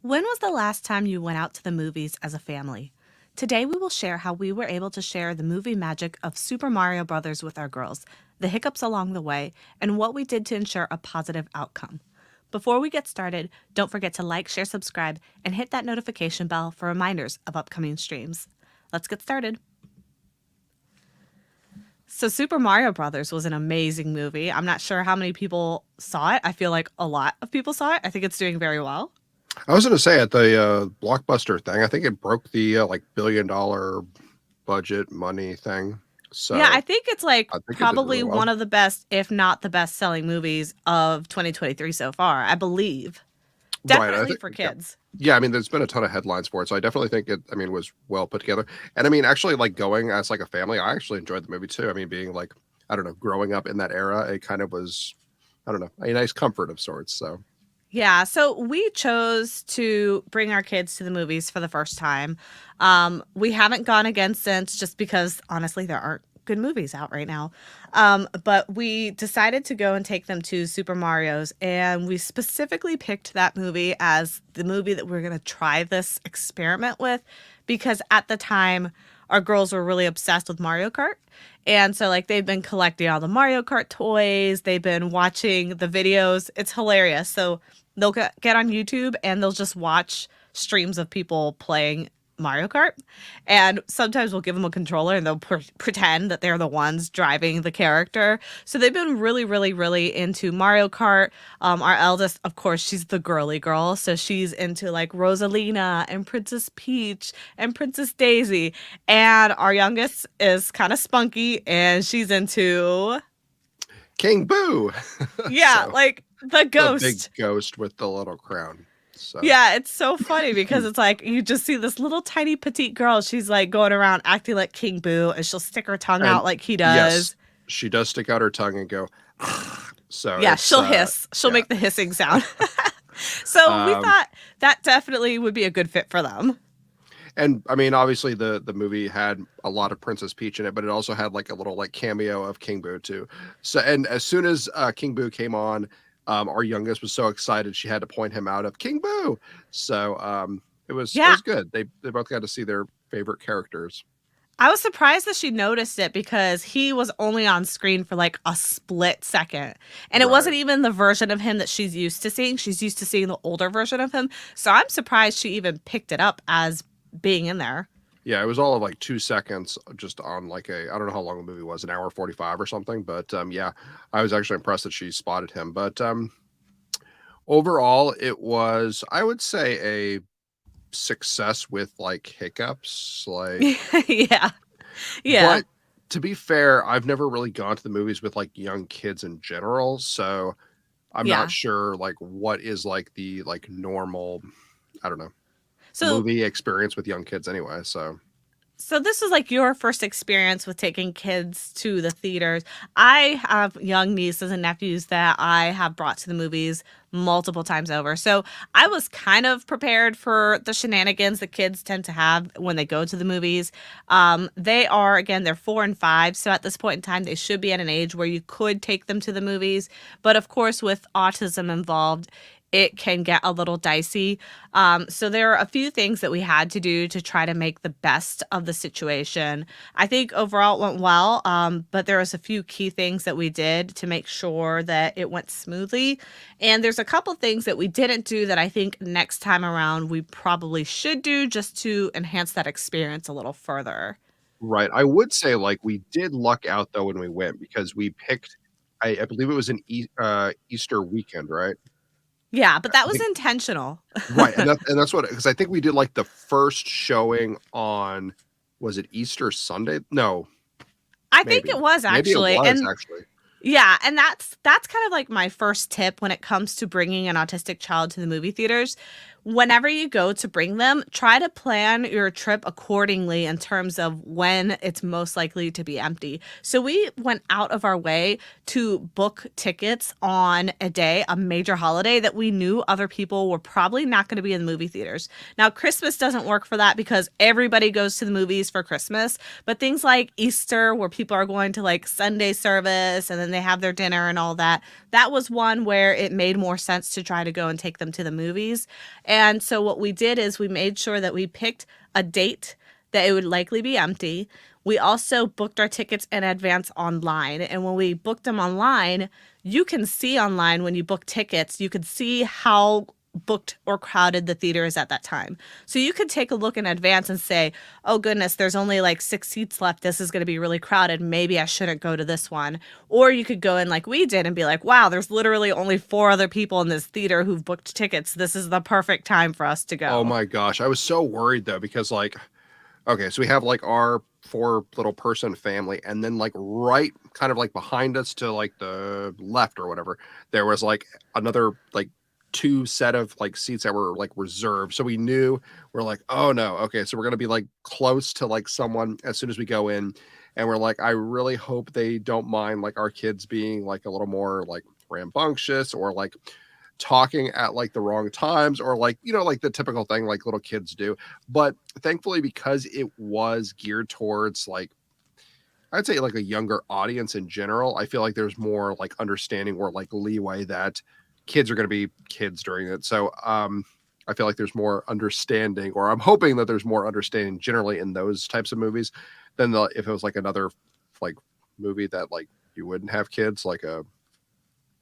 When was the last time you went out to the movies as a family? Today we will share how we were able to share the movie magic of Super Mario Bros. With our girls, the hiccups along the way, and what we did to ensure a positive outcome. Before we get started, don't forget to like, share, subscribe, and hit that notification bell for reminders of upcoming streams. Let's get started. So Super Mario Brothers was an amazing movie. I'm not sure how many people saw it. I feel like a lot of people saw it. I think it's doing very well. I was going to say at the Blockbuster thing, I think it broke the like $1 billion budget money thing. So Yeah, I think it's like I think it did probably really well. one of the best, if not the best selling movies of 2023 so far, I believe. Right. Definitely for kids. Yeah. I mean, there's been a ton of headlines for it, so I definitely think it. I mean, was well put together. And I mean, actually, like going as like a family, I actually enjoyed the movie too. I mean, being like I don't know, growing up in that era, it kind of was I don't know a nice comfort of sorts. So Yeah, so we chose to bring our kids to the movies for the first time. We haven't gone again since just because honestly there aren't good movies out right now. But we decided to go and take them to Super Mario's, and we specifically picked that movie as the movie that we're going to try this experiment with because at the time our girls were really obsessed with Mario Kart. And so like they've been collecting all the Mario Kart toys, they've been watching the videos. It's hilarious. So they'll get on YouTube and they'll just watch streams of people playing Mario Kart. And sometimes we'll give them a controller and they'll pretend that they're the ones driving the character. So they've been really, really, really into Mario Kart. Our eldest, of course, she's the girly girl. So she's into like Rosalina and Princess Peach and Princess Daisy. And our youngest is kind of spunky and she's into, King Boo. yeah, So like the the big ghost. ghost with the little crown. So Yeah, it's so funny because it's like you just see this little tiny petite girl. She's like going around acting like King Boo and she'll stick her tongue and out like he yes, does. she does stick out her tongue and go. So Yeah, it's she'll hiss. She'll yeah. make the hissing sound. So we Um, thought that definitely would be a good fit for them. and I mean, obviously the movie had a lot of Princess Peach in it, but it also had like a little like cameo of King Boo too. So and as soon as King Boo came on, our youngest was so excited she had to point him out of King Boo. So it Yeah, was good. They both got to see their favorite characters. I was surprised that she noticed it because he was only on screen for like a split second. And it Right. wasn't even the version of him that she's used to seeing. She's used to seeing the older version of him. So I'm surprised she even picked it up as being in there. Yeah, it was all of like 2 seconds just on like I don't know how long the movie was, an hour 45 or something. But yeah, I was actually impressed that she spotted him. But overall, it was, I would say, a success with like hiccups. Like, Yeah. Yeah. but to be fair, I've never really gone to the movies with like young kids in general. So I'm not Yeah. sure like what is like the like normal, I don't know, So movie experience with young kids anyway. So So this is like your first experience with taking kids to the theaters. I have young nieces and nephews that I have brought to the movies multiple times over. So I was kind of prepared for the shenanigans that kids tend to have when they go to the movies. They are, again, they're 4 and 5. So at this point in time, they should be at an age where you could take them to the movies. But of course, with autism involved, it can get a little dicey. So there are a few things that we had to do to try to make the best of the situation. I think overall it went well, but there was a few key things that we did to make sure that it went smoothly. And there's a couple things that we didn't do that I think next time around we probably should do just to enhance that experience a little further. right. I would say like we did luck out though when we went because we picked, I believe it was an Easter weekend, right? Yeah, but that I was think intentional. right, and that's what because I think we did like the first showing on was it Easter Sunday? No, I think maybe it was maybe it actually. was And actually. yeah, and that's kind of like my first tip when it comes to bringing an autistic child to the movie theaters. Whenever you go to bring them, try to plan your trip accordingly in terms of when it's most likely to be empty. So we went out of our way to book tickets on a day, a major holiday that we knew other people were probably not going to be in the movie theaters. Now, Christmas doesn't work for that because everybody goes to the movies for Christmas, but things like Easter where people are going to like Sunday service and then they have their dinner and all that, that was one where it made more sense to try to go and take them to the movies. And so what we did is we made sure that we picked a date that it would likely be empty. We also booked our tickets in advance online. And when we booked them online, you can see online when you book tickets, you could see how booked or crowded the theater is at that time. So you could take a look in advance and say, oh goodness, there's only like 6 seats left. This is going to be really crowded. Maybe I shouldn't go to this one. Or you could go in like we did and be like, wow, there's literally only 4 other people in this theater who've booked tickets. This is the perfect time for us to Oh go. my gosh. I was so worried though, because like, okay, so we have like our 4 little person family, and then like right kind of like behind us to like the left or whatever, there was like another like 2 set of like seats that were like reserved. So we knew, we're like, oh no, okay, so we're gonna be like close to like someone as soon as we go in. And we're like, I really hope they don't mind like our kids being like a little more like rambunctious, or like talking at like the wrong times, or like, like the typical thing like little kids do. But thankfully, because it was geared towards like, I'd say like a younger audience in general, I feel like there's more like understanding or like leeway that kids are going to be kids during it. So I feel like there's more understanding, or I'm hoping that there's more understanding generally in those types of movies than if it was like another like movie that like you wouldn't have kids, like a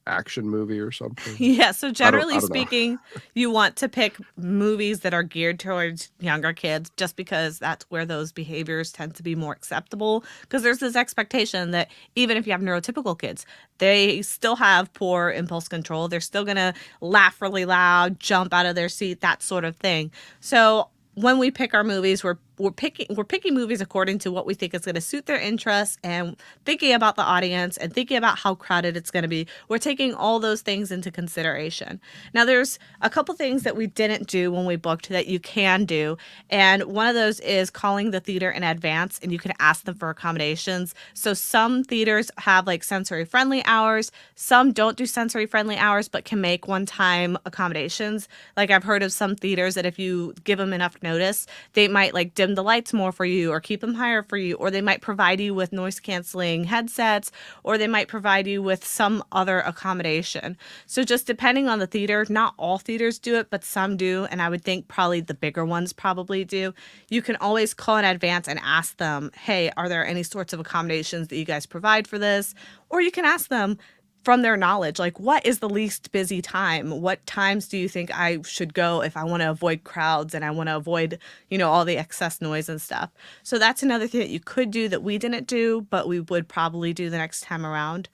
action movie or something. Yeah, so I don't generally I don't know. speaking, you want to pick movies that are geared towards younger kids just because that's where those behaviors tend to be more acceptable. Because there's this expectation that even if you have neurotypical kids, they still have poor impulse control. They're still going to laugh really loud, jump out of their seat, that sort of thing. So when we pick our movies, we're picking movies according to what we think is going to suit their interests, and thinking about the audience and thinking about how crowded it's going to be. We're taking all those things into consideration. Now, there's a couple things that we didn't do when we booked that you can do, and one of those is calling the theater in advance, and you can ask them for accommodations. So some theaters have like sensory friendly hours, some don't do sensory friendly hours but can make one-time accommodations. Like I've heard of some theaters that if you give them enough notice, they might like dim the lights more for you or keep them higher for you, or they might provide you with noise canceling headsets, or they might provide you with some other accommodation. So just depending on the theater, not all theaters do it, but some do, and I would think probably the bigger ones probably do. You can always call in advance and ask them, hey, are there any sorts of accommodations that you guys provide for this? Or you can ask them from their knowledge, like, what is the least busy time? What times do you think I should go if I want to avoid crowds and I want to avoid, all the excess noise and stuff? So that's another thing that you could do that we didn't do, but we would probably do the next time around.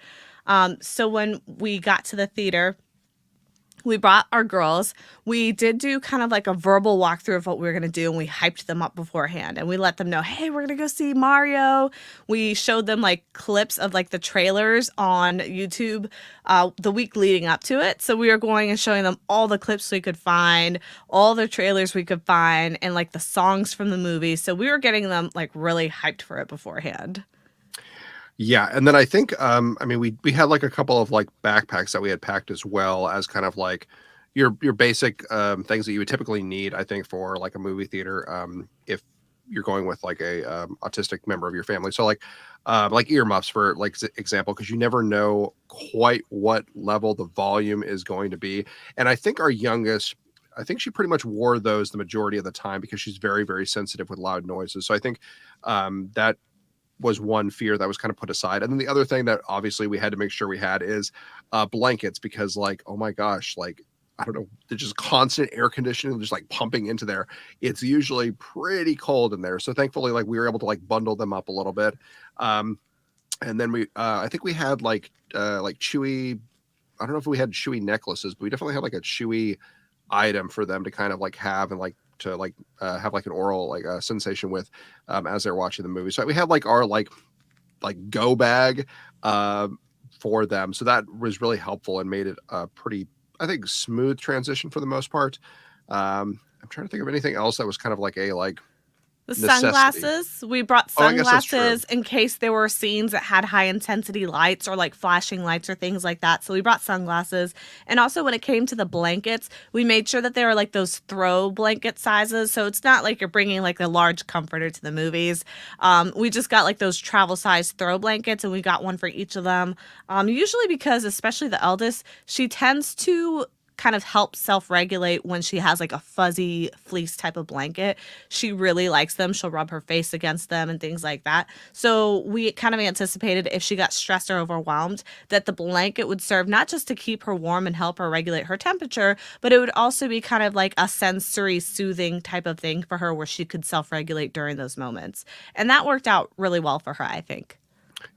So when we got to the theater, we brought our girls. We did do kind of like a verbal walkthrough of what we were going to do, and we hyped them up beforehand. And we let them know, hey, we're going to go see Mario. We showed them like clips of like the trailers on YouTube the week leading up to it. So we were going and showing them all the clips we could find, all the trailers we could find, and like the songs from the movie. So we were getting them like really hyped for it beforehand. Yeah, and then I think I mean we had like a couple of like backpacks that we had packed as well, as kind of like your basic things that you would typically need, I think, for like a movie theater, if you're going with like a autistic member of your family. So like earmuffs for like example, because you never know quite what level the volume is going to be. And I think our youngest, I think she pretty much wore those the majority of the time because she's very, very sensitive with loud noises. So I think that was one fear that was kind of put aside. And then the other thing that obviously we had to make sure we had is blankets, because like, oh my gosh, like, I don't know, there's just constant air conditioning, just like pumping into there. It's usually pretty cold in there. So thankfully, like we were able to like bundle them up a little bit. And then I think we had like chewy, I don't know if we had chewy necklaces, but we definitely had like a chewy item for them to kind of like have, and like to like have like an oral like sensation with as they're watching the movie. So we had like our like go bag for them. So that was really helpful and made it a pretty, I think, smooth transition for the most part. I'm trying to think of anything else that was kind of like a like The necessity. sunglasses, we brought Oh, I guess that's true. sunglasses in case there were scenes that had high intensity lights or like flashing lights or things like that. So we brought sunglasses. And also when it came to the blankets, we made sure that they were like those throw blanket sizes. So it's not like you're bringing like a large comforter to the movies. We just got like those travel size throw blankets, and we got one for each of them. Usually because, especially the eldest, she tends to kind of help self-regulate when she has like a fuzzy fleece type of blanket. She really likes them. She'll rub her face against them and things like that. So we kind of anticipated if she got stressed or overwhelmed that the blanket would serve not just to keep her warm and help her regulate her temperature, but it would also be kind of like a sensory soothing type of thing for her where she could self-regulate during those moments. And that worked out really well for her, I think.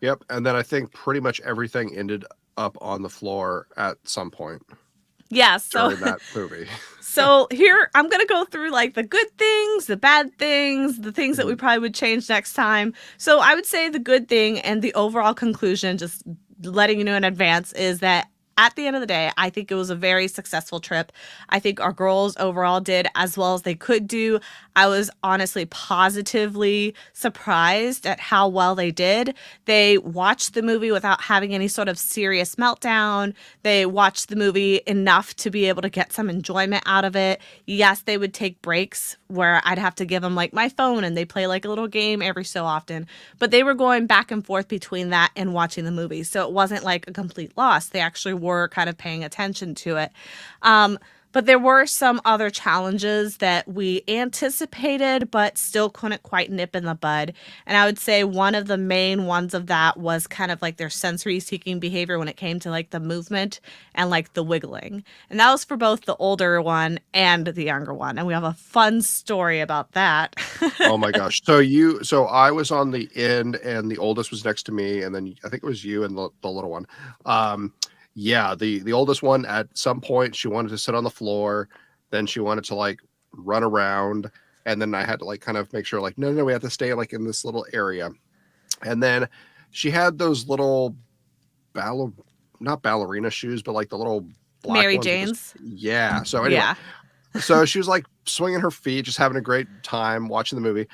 Yep. And then I think pretty much everything ended up on the floor at some point Yeah, so during that movie. so here I'm gonna go through like the good things, the bad things, the things that we probably would change next time. So I would say the good thing and the overall conclusion, just letting you know in advance, is that at the end of the day, I think it was a very successful trip. I think our girls overall did as well as they could do. I was honestly positively surprised at how well they did. They watched the movie without having any sort of serious meltdown. They watched the movie enough to be able to get some enjoyment out of it. Yes, they would take breaks where I'd have to give them like my phone and they play like a little game every so often. But they were going back and forth between that and watching the movie. So it wasn't like a complete loss. They actually were kind of paying attention to it. But there were some other challenges that we anticipated, but still couldn't quite nip in the bud. And I would say one of the main ones of that was kind of like their sensory seeking behavior when it came to like the movement and like the wiggling. And that was for both the older one and the younger one. And we have a fun story about that. Oh my gosh. So I was on the end and the oldest was next to me. And then I think it was you and the little one. Yeah, the oldest one at some point she wanted to sit on the floor, then she wanted to like run around, and then I had to like kind of make sure like no, we have to stay like in this little area. And then she had those little not ballerina shoes, but like the little black Mary ones Jane's. yeah. So anyway, Yeah. so she was like swinging her feet, just having a great time watching the movie.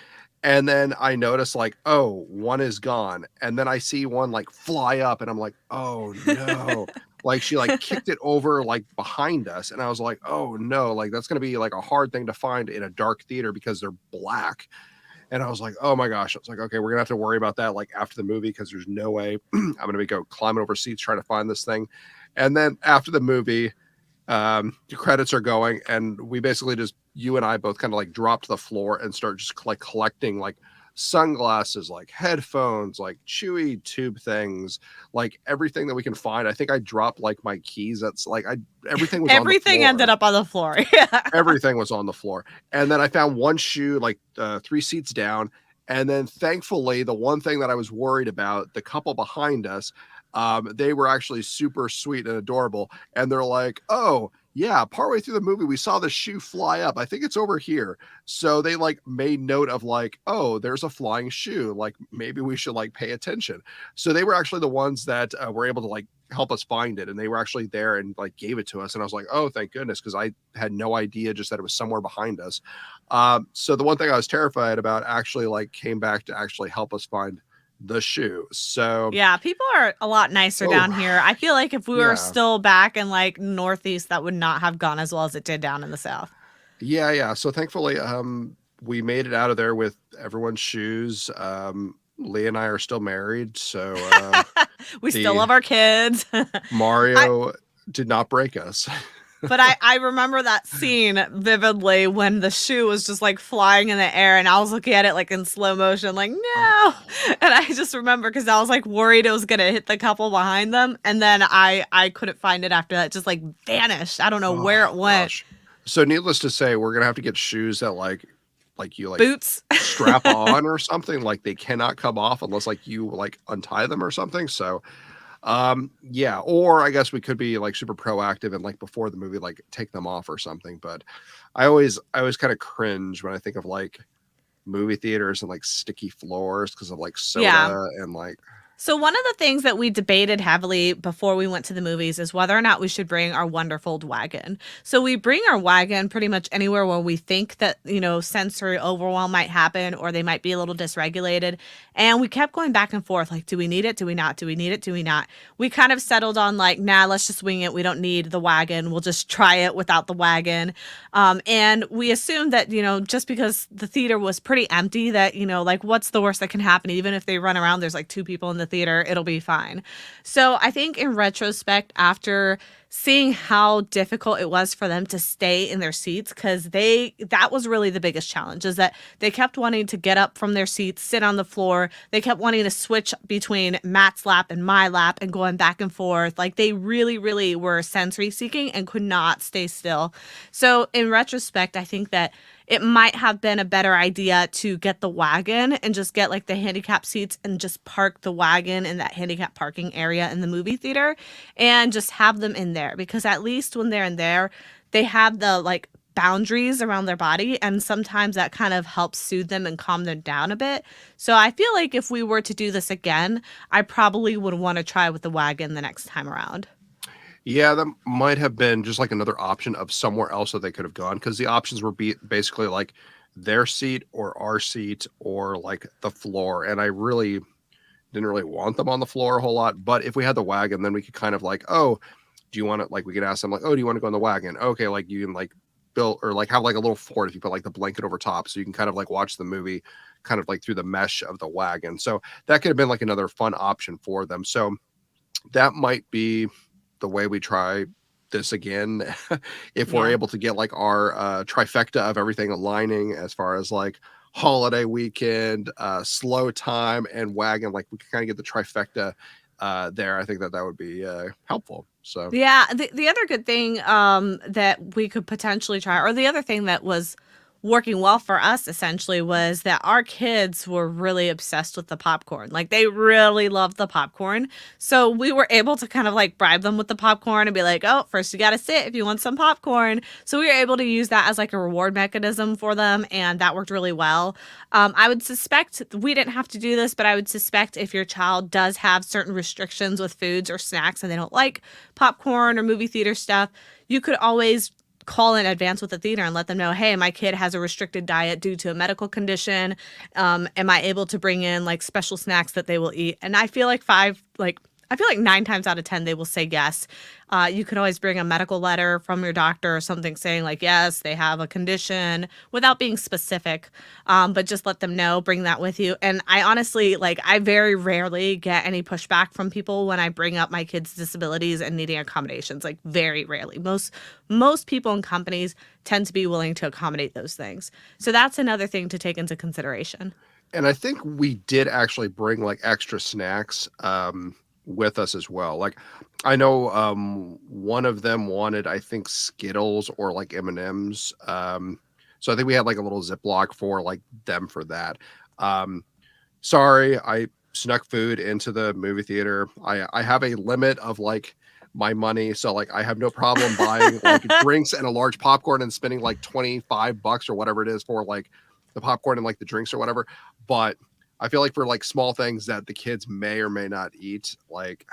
And then I noticed like, oh, one is gone. And then I see one like fly up and I'm like, oh no. Like she like kicked it over like behind us. And I was like, oh no, like that's gonna be like a hard thing to find in a dark theater because they're black. And I was like, oh my gosh. I was like, okay, we're gonna have to worry about that like after the movie because there's no way I'm gonna go climbing over seats trying to find this thing. And then after the movie, the credits are going and we basically just, you and I both kind of like drop to the floor and start just like collecting like sunglasses, like headphones, like chewy tube things, like everything that we can find. I think I dropped like my keys. That's like everything was Everything on the floor. ended up on the floor. Yeah. Everything was on the floor. And then I found one shoe like 3 seats down. And then thankfully, the one thing that I was worried about, the couple behind us, they were actually super sweet and adorable. And they're like, oh, yeah, partway through the movie, we saw the shoe fly up. I think it's over here. So they like made note of like, oh, there's a flying shoe. Like maybe we should like pay attention. So they were actually the ones that were able to like help us find it. And they were actually there and like gave it to us. And I was like, oh, thank goodness. Cause I had no idea just that it was somewhere behind us. So the one thing I was terrified about actually like came back to actually help us find the shoe. So yeah, people are a lot nicer down here. I feel like if we were still back in like Northeast, that would not have gone as well as it did down in the South. Yeah. So thankfully, we made it out of there with everyone's shoes. Lee and I are still married, so we still love our kids. Mario did not break us. But I remember that scene vividly when the shoe was just like flying in the air and I was looking at it like in slow motion, like, no. And I just remember because I was like worried it was going to hit the couple behind them. And then I couldn't find it after that, just like vanished. I don't know where it went. Gosh. So needless to say, we're going to have to get shoes that like you like boots strap on or something. Like they cannot come off unless like you like untie them or something. So yeah, or I guess we could be like super proactive and like before the movie like take them off or something. But I always kind of cringe when I think of like movie theaters and like sticky floors because of like soda and like. So one of the things that we debated heavily before we went to the movies is whether or not we should bring our wonderful wagon. So we bring our wagon pretty much anywhere where we think that, you know, sensory overwhelm might happen or they might be a little dysregulated. And we kept going back and forth, like, do we need it? Do we not? Do we need it? Do we not? We kind of settled on like, nah, let's just wing it. We don't need the wagon. We'll just try it without the wagon. And we assumed that, you know, just because the theater was pretty empty that, you know, like what's the worst that can happen? Even if they run around, there's like 2 people in the the theater, it'll be fine. So I think in retrospect, after seeing how difficult it was for them to stay in their seats, because that was really the biggest challenge, is that they kept wanting to get up from their seats, sit on the floor. They kept wanting to switch between Matt's lap and my lap and going back and forth. Like, they really, really were sensory seeking and could not stay still. So in retrospect, I think that it might have been a better idea to get the wagon and just get like the handicap seats and just park the wagon in that handicap parking area in the movie theater and just have them in there, because at least when they're in there, they have the like boundaries around their body, and sometimes that kind of helps soothe them and calm them down a bit. So I feel like if we were to do this again, I probably would want to try with the wagon the next time around. Yeah, that might have been just like another option of somewhere else that they could have gone, because the options were basically like their seat or our seat or like the floor. And I really didn't really want them on the floor a whole lot. But if we had the wagon, then we could kind of like, oh, do you want to, like, we could ask them like, oh, do you want to go in the wagon? Okay, like you can like build or like have like a little fort if you put like the blanket over top, so you can kind of like watch the movie kind of like through the mesh of the wagon. So that could have been like another fun option for them. So that might be the way we try this again. If we're Yeah. able to get like our trifecta of everything aligning as far as like holiday weekend, slow time, and wagon, like we can kind of get the trifecta there. I think that would be helpful. So Yeah, the other good thing that we could potentially try, or the other thing that was working well for us essentially, was that our kids were really obsessed with the popcorn. Like, they really loved the popcorn. So we were able to kind of like bribe them with the popcorn and be like, oh, first you got to sit if you want some popcorn. So we were able to use that as like a reward mechanism for them, and that worked really well. I would suspect, we didn't have to do this, but I would suspect if your child does have certain restrictions with foods or snacks and they don't like popcorn or movie theater stuff, you could always call in advance with the theater and let them know, hey, my kid has a restricted diet due to a medical condition. Am I able to bring in like special snacks that they will eat? And I feel like I feel like 9 times out of 10, they will say yes. You could always bring a medical letter from your doctor or something saying like, yes, they have a condition, without being specific, but just let them know, bring that with you. And I honestly, like, I very rarely get any pushback from people when I bring up my kids' disabilities and needing accommodations, like very rarely. Most people and companies tend to be willing to accommodate those things. So that's another thing to take into consideration. and I think we did actually bring like extra snacks with us as well. Like I know one of them wanted, I think, Skittles or like M&Ms. So I think we had like a little Ziploc for like them for that. Um, Sorry, I snuck food into the movie theater. I have a limit of like my money, so like I have no problem buying like drinks and a large popcorn and spending like $25 or whatever it is for like the popcorn and like the drinks or whatever. But I feel like for like small things that the kids may or may not eat, like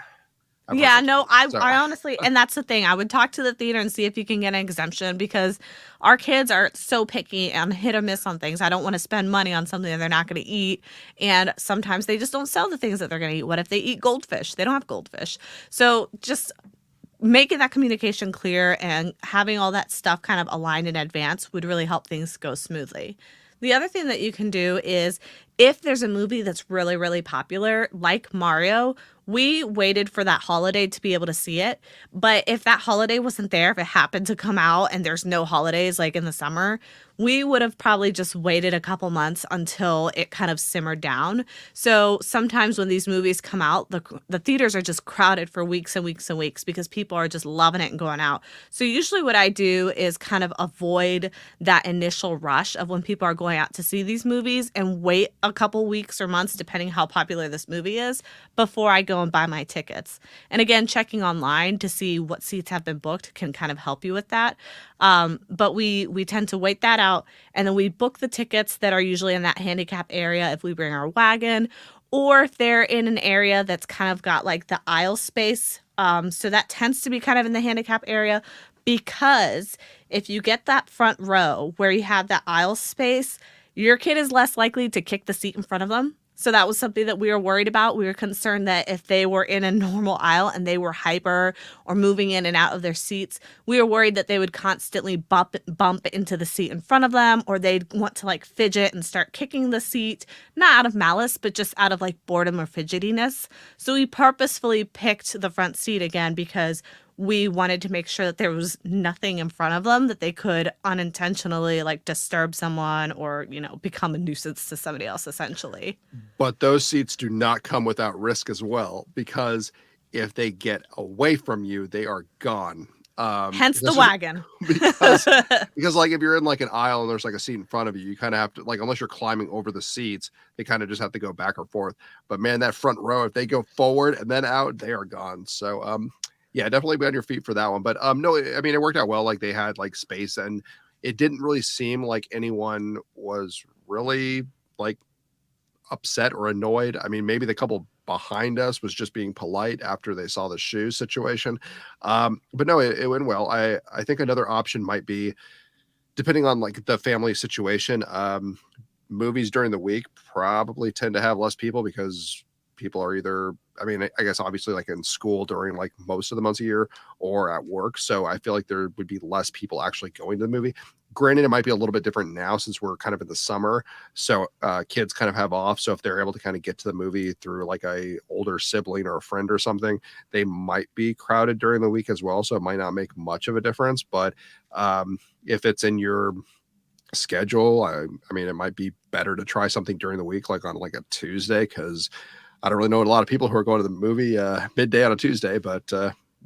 I've heard Yeah, that's no, fine. I So I honestly, and that's the thing. I would talk to the theater and see if you can get an exemption, because our kids are so picky and hit or miss on things. I don't want to spend money on something that they're not going to eat. And sometimes they just don't sell the things that they're going to eat. What if they eat goldfish? They don't have goldfish. So just making that communication clear and having all that stuff kind of aligned in advance would really help things go smoothly. The other thing that you can do is, if there's a movie that's really, really popular, like Mario, we waited for that holiday to be able to see it. But if that holiday wasn't there, if it happened to come out and there's no holidays like in the summer, we would have probably just waited a couple months until it kind of simmered down. So sometimes when these movies come out, the theaters are just crowded for weeks and weeks and weeks because people are just loving it and going out. So usually what I do is kind of avoid that initial rush of when people are going out to see these movies, and wait a couple weeks or months, depending how popular this movie is, before I go and buy my tickets. And again, checking online to see what seats have been booked can kind of help you with that. But we tend to wait that out, and then we book the tickets that are usually in that handicap area if we bring our wagon, or if they're in an area that's kind of got like the aisle space. So that tends to be kind of in the handicap area, because if you get that front row where you have that aisle space, your kid is less likely to kick the seat in front of them. So that was something that we were worried about. We were concerned that if they were in a normal aisle and they were hyper or moving in and out of their seats, we were worried that they would constantly bump into the seat in front of them, or they'd want to like fidget and start kicking the seat, not out of malice, but just out of like boredom or fidgetiness. So we purposefully picked the front seat again because we wanted to make sure that there was nothing in front of them that they could unintentionally like disturb someone or, become a nuisance to somebody else essentially. But those seats do not come without risk as well, because if they get away from you, they are gone. Hence the This is wagon. because like if you're in like an aisle and there's like a seat in front of you, you kind of have to, like, unless you're climbing over the seats, they kind of just have to go back or forth. But man, that front row, if they go forward and then out, they are gone. So yeah, definitely be on your feet for that one. But no, I mean, it worked out well. Like they had like space, and it didn't really seem like anyone was really like upset or annoyed. I mean, maybe the couple behind us was just being polite after they saw the shoe situation. But no, it went well. I think another option might be, depending on like the family situation, movies during the week probably tend to have less people because people are either, I mean, I guess obviously like in school during like most of the months a year, or at work. So I feel like there would be less people actually going to the movie. Granted, it might be a little bit different now since we're kind of in the summer. So kids kind of have off. So if they're able to kind of get to the movie through like a older sibling or a friend or something, they might be crowded during the week as well. So it might not make much of a difference. But if it's in your schedule, I mean, it might be better to try something during the week, like on like a Tuesday, because I don't really know a lot of people who are going to the movie midday on a Tuesday, but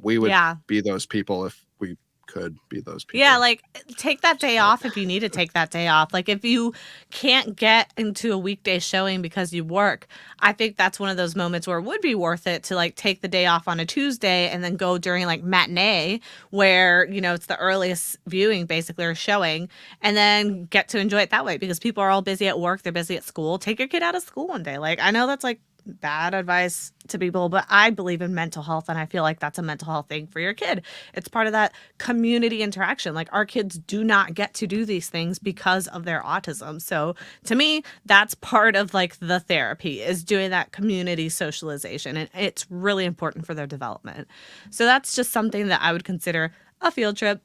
we would Yeah. be those people if we could be those people. Yeah, like take that day off if you need to take that day off. Like if you can't get into a weekday showing because you work, I think that's one of those moments where it would be worth it to like take the day off on a Tuesday and then go during like matinee where, it's the earliest viewing basically or showing, and then get to enjoy it that way because people are all busy at work, they're busy at school. Take your kid out of school one day. Like I know that's like bad advice to people, but I believe in mental health and I feel like that's a mental health thing for your kid. It's part of that community interaction. Like our kids do not get to do these things because of their autism. So to me, that's part of like the therapy is doing that community socialization, and it's really important for their development. So that's just something that I would consider a field trip.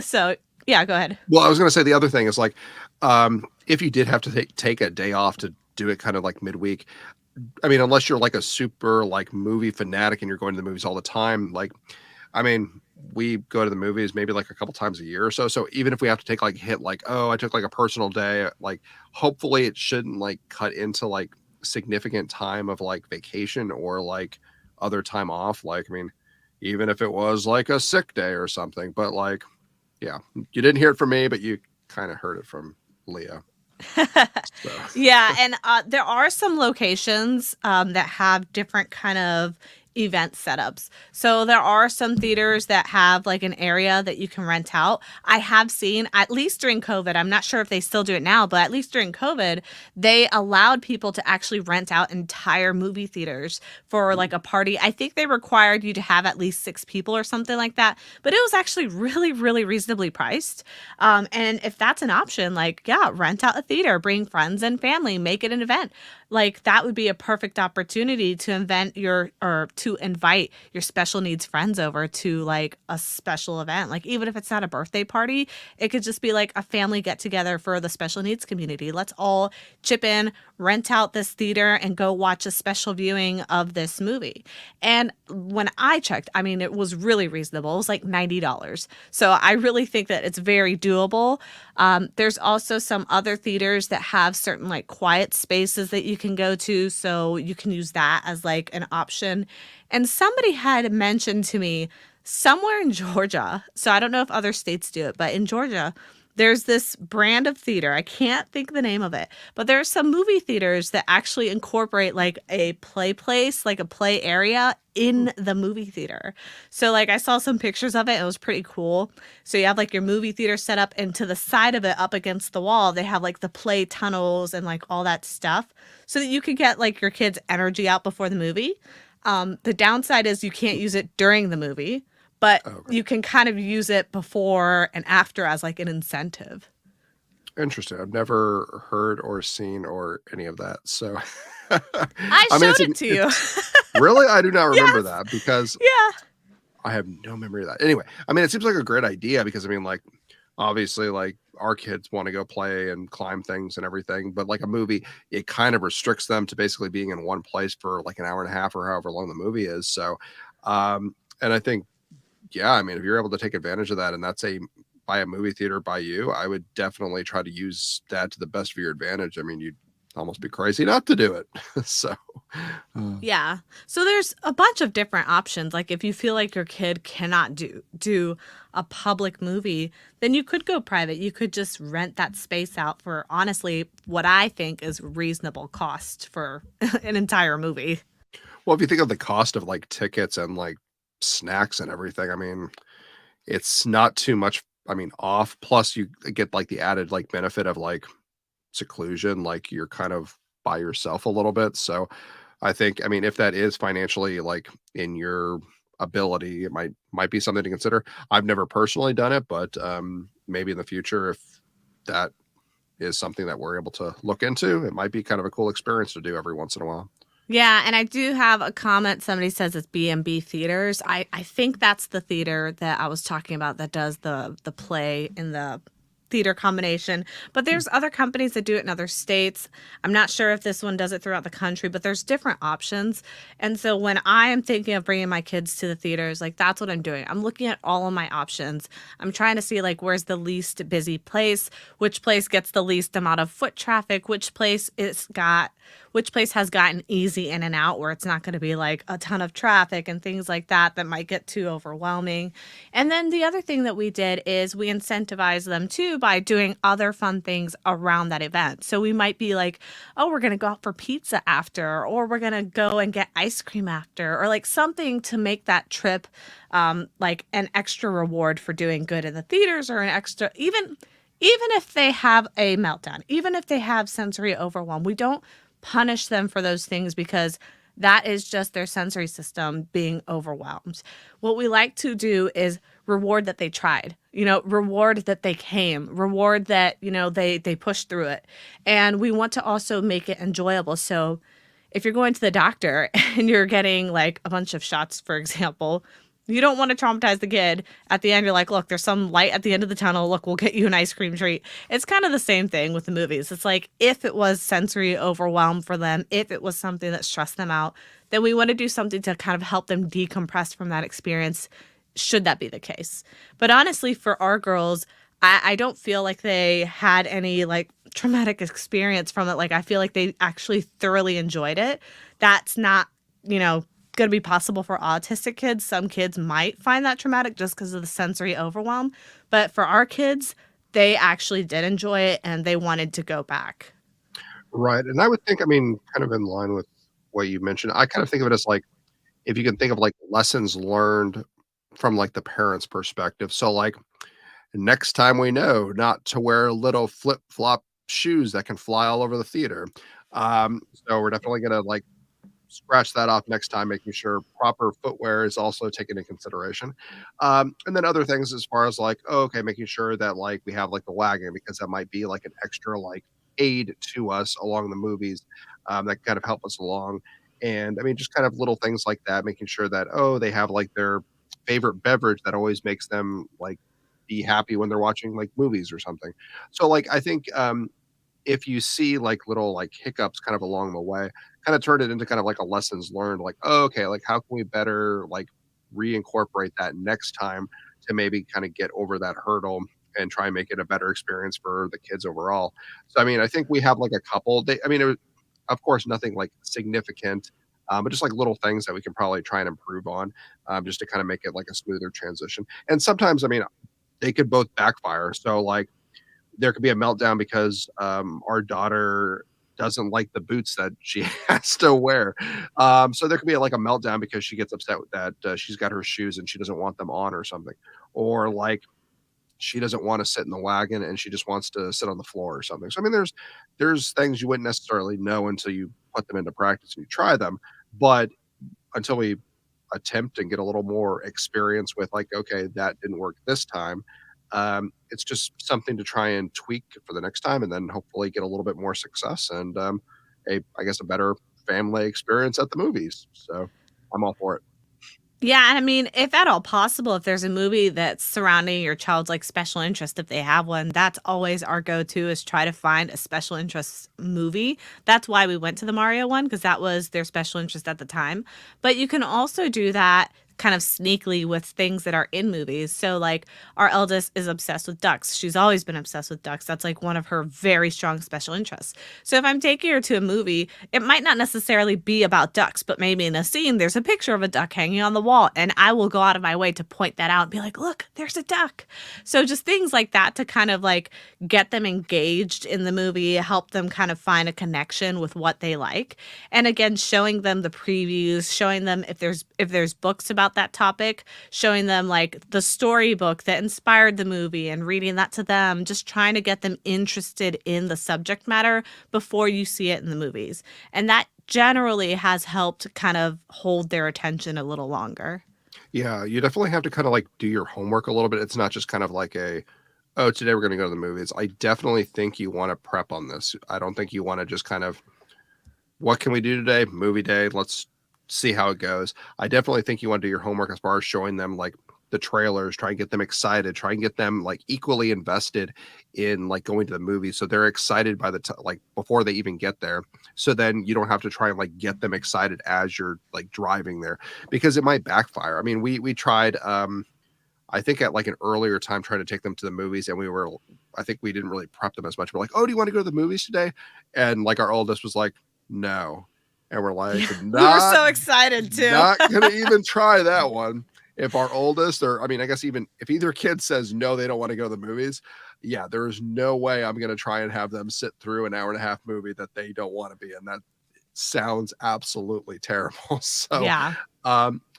So yeah, go ahead. Well, I was going to say the other thing is like, if you did have to take a day off to do it kind of like midweek, I mean, unless you're like a super like movie fanatic and you're going to the movies all the time, like, I mean, we go to the movies maybe like a couple times a year or so. So even if we have to take like hit, like, oh, I took like a personal day, like hopefully it shouldn't like cut into like significant time of like vacation or like other time off. Like, I mean, even if it was like a sick day or something, but like, yeah, you didn't hear it from me, but you kind of heard it from Leah. So. Yeah, and there are some locations that have different kind of event setups. So there are some theaters that have like an area that you can rent out. I have seen, at least during COVID, I'm not sure if they still do it now, but at least during COVID, they allowed people to actually rent out entire movie theaters for like a party. I think they required you to have at least 6 people or something like that, but it was actually really, really reasonably priced. And if that's an option, like, yeah, rent out a theater, bring friends and family, make it an event. Like that would be a perfect opportunity to invent to invite your special needs friends over to like a special event. Like even if it's not a birthday party, it could just be like a family get together for the special needs community. Let's all chip in, rent out this theater and go watch a special viewing of this movie. And when I checked, I mean, it was really reasonable. It was like $90. So I really think that it's very doable. There's also some other theaters that have certain like quiet spaces that you can go to. So you can use that as like an option. And somebody had mentioned to me somewhere in Georgia, so I don't know if other states do it, but in Georgia, there's this brand of theater. I can't think the name of it, but there are some movie theaters that actually incorporate like a play place, like a play area in the movie theater. So like I saw some pictures of it. It was pretty cool. So you have like your movie theater set up, and to the side of it up against the wall, they have like the play tunnels and like all that stuff so that you could get like your kids' energy out before the movie. The downside is you can't use it during the movie, but Okay. you can kind of use it before and after as like an incentive. Interesting. I've never heard or seen or any of that. So, I I mean, showed it to you. really, I do not remember Yes. that because Yeah. I have no memory of that. Anyway, I mean, it seems like a great idea because I mean, like, obviously, like our kids want to go play and climb things and everything, but like a movie, it kind of restricts them to basically being in one place for like an hour and a half or however long the movie is. So, and I think, yeah, I mean, if you're able to take advantage of that and that's a by a movie theater by you, I would definitely try to use that to the best of your advantage. I mean, you'd almost be crazy not to do it. So, uh, Yeah. So there's a bunch of different options. Like if you feel like your kid cannot do a public movie, then you could go private. You could just rent that space out for honestly what I think is reasonable cost for an entire movie. well, if you think of the cost of like tickets and like snacks and everything, I mean, it's not too much, I mean, off. Plus, you get like the added like benefit of like seclusion, like you're kind of by yourself a little bit. So, I think, I mean, if that is financially like in your ability, it might be something to consider. I've never personally done it, but maybe in the future, if that is something that we're able to look into, it might be kind of a cool experience to do every once in a while. Yeah, and I do have a comment. Somebody says it's B&B Theaters. I think that's the theater that I was talking about that does the play in the theater combination. But there's other companies that do it in other states. I'm not sure if this one does it throughout the country, but there's different options. And so when I am thinking of bringing my kids to the theaters, like that's what I'm doing. I'm looking at all of my options. I'm trying to see like where's the least busy place, which place gets the least amount of foot traffic, which place has gotten easy in and out where it's not going to be like a ton of traffic and things like that that might get too overwhelming. And then the other thing that we did is we incentivize them too by doing other fun things around that event. So we might be like, oh, we're going to go out for pizza after, or we're going to go and get ice cream after, or like something to make that trip like an extra reward for doing good in the theaters or an extra, even if they have a meltdown, even if they have sensory overwhelm, we don't punish them for those things because that is just their sensory system being overwhelmed. What we like to do is reward that they tried, reward that they came, reward that, they pushed through it. And we want to also make it enjoyable. So if you're going to the doctor and you're getting like a bunch of shots, for example, you don't want to traumatize the kid. At the end, you're like, look, there's some light at the end of the tunnel. Look, we'll get you an ice cream treat. It's kind of the same thing with the movies. It's like if it was sensory overwhelm for them, if it was something that stressed them out, then we want to do something to kind of help them decompress from that experience, should that be the case. But honestly, for our girls, I don't feel like they had any like traumatic experience from it. Like I feel like they actually thoroughly enjoyed it. That's not, going to be possible for autistic kids. Some kids might find that traumatic just because of the sensory overwhelm. But for our kids, they actually did enjoy it and they wanted to go back. Right. And I would think, I mean, kind of in line with what you mentioned, I kind of think of it as like if you can think of like lessons learned from like the parents' perspective. So like next time we know not to wear little flip flop shoes that can fly all over the theater. So we're definitely gonna like scratch that off next time, making sure proper footwear is also taken into consideration. And then other things as far as like, oh, okay, making sure that like we have like the wagon because that might be like an extra like aid to us along the movies that kind of help us along. And I mean, just kind of little things like that, making sure that, oh, they have like their favorite beverage that always makes them like be happy when they're watching like movies or something. So like I think if you see like little like hiccups kind of along the way, kind of turn it into kind of like a lessons learned, like, oh, okay, like how can we better like reincorporate that next time to maybe kind of get over that hurdle and try and make it a better experience for the kids overall. So I mean, I think we have like a couple. I mean, of course, nothing like significant, but just like little things that we can probably try and improve on, just to kind of make it like a smoother transition. And sometimes, I mean, they could both backfire. So like there could be a meltdown because our daughter doesn't like the boots that she has to wear. So there could be like a meltdown because she gets upset with that she's got her shoes and she doesn't want them on or something, or like she doesn't want to sit in the wagon and she just wants to sit on the floor or something. So I mean, there's things you wouldn't necessarily know until you put them into practice and you try them, but until we attempt and get a little more experience with like, okay, that didn't work this time, It's just something to try and tweak for the next time, and then hopefully get a little bit more success and I guess a better family experience at the movies. So I'm all for it. Yeah, and I mean, if at all possible, if there's a movie that's surrounding your child's like special interest, if they have one, that's always our go-to is try to find a special interest movie. That's why we went to the Mario one because that was their special interest at the time. But you can also do that kind of sneakily with things that are in movies. So like our eldest is obsessed with ducks. She's always been obsessed with ducks. That's like one of her very strong special interests. So if I'm taking her to a movie, it might not necessarily be about ducks, but maybe in a scene there's a picture of a duck hanging on the wall and I will go out of my way to point that out and be like, "Look, there's a duck." So just things like that to kind of like get them engaged in the movie, help them kind of find a connection with what they like. And again, showing them the previews, showing them if there's books about that topic, showing them like the storybook that inspired the movie and reading that to them, just trying to get them interested in the subject matter before you see it in the movies. And that generally has helped kind of hold their attention a little longer. Yeah, you definitely have to kind of like do your homework a little bit. It's not just kind of like oh, today we're going to go to the movies. I definitely think you want to prep on this. I don't think you want to just kind of, what can we do today? Movie day. Let's see how it goes. I definitely think you want to do your homework as far as showing them like the trailers, try and get them excited, try and get them like equally invested in like going to the movie. So they're excited by the like before they even get there. So then you don't have to try and like get them excited as you're like driving there because it might backfire. I mean, we tried, I think at like an earlier time trying to take them to the movies and I think we didn't really prep them as much. We're like, "Oh, do you want to go to the movies today?" And like our oldest was like, "No." And we're like, Yeah, we were not, so excited too. not gonna even try that one. If our oldest, or I mean, I guess even if either kid says no, they don't want to go to the movies, yeah, there's no way I'm gonna try and have them sit through an hour and a half movie that they don't want to be in. That sounds absolutely terrible. So, Yeah.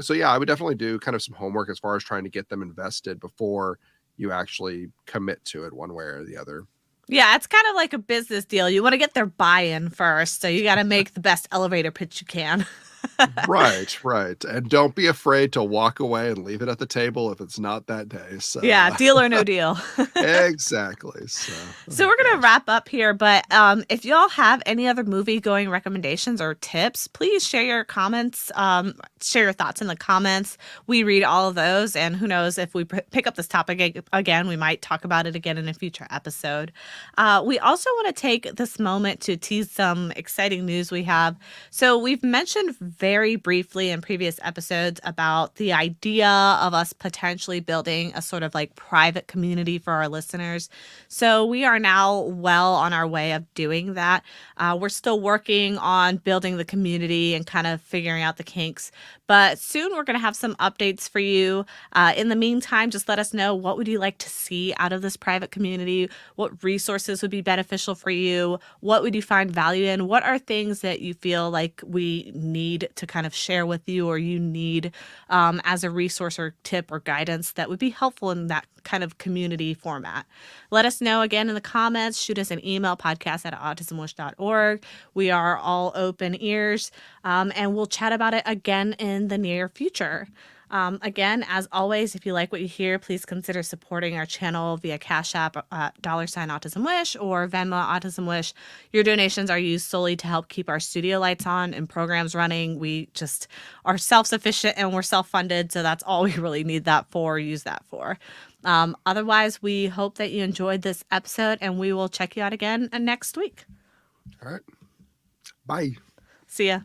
so yeah, I would definitely do kind of some homework as far as trying to get them invested before you actually commit to it one way or the other. Yeah, it's kind of like a business deal. You want to get their buy-in first, so you got to make the best elevator pitch you can. Right, right. And don't be afraid to walk away and leave it at the table if it's not that day. So, Yeah, deal or no deal. exactly. So, So oh we're gonna gosh. wrap up here, but if y'all have any other movie going recommendations or tips, please share your comments. Share your thoughts in the comments. We read all of those, and who knows if we pick up this topic again, we might talk about it again in a future episode. We also want to take this moment to tease some exciting news we have. So we've mentioned very briefly in previous episodes about the idea of us potentially building a sort of like private community for our listeners. So we are now well on our way of doing that. We're still working on building the community and kind of figuring out the kinks, but soon we're going to have some updates for you. In the meantime, just let us know, what would you like to see out of this private community? What resources would be beneficial for you? What would you find value in? What are things that you feel like we need to kind of share with you, or you need as a resource or tip or guidance that would be helpful in that kind of community format? Let us know again in the comments. Shoot us an email, podcast@autismwish.org. We are all open ears, and we'll chat about it again in the near future. Again, as always, if you like what you hear, please consider supporting our channel via Cash App, $Autism Wish, or Venmo Autism Wish. Your donations are used solely to help keep our studio lights on and programs running. We just are self-sufficient and we're self-funded, so that's all we really need that for, use that for. Otherwise, we hope that you enjoyed this episode, and we will check you out again next week. All right. Bye. See ya.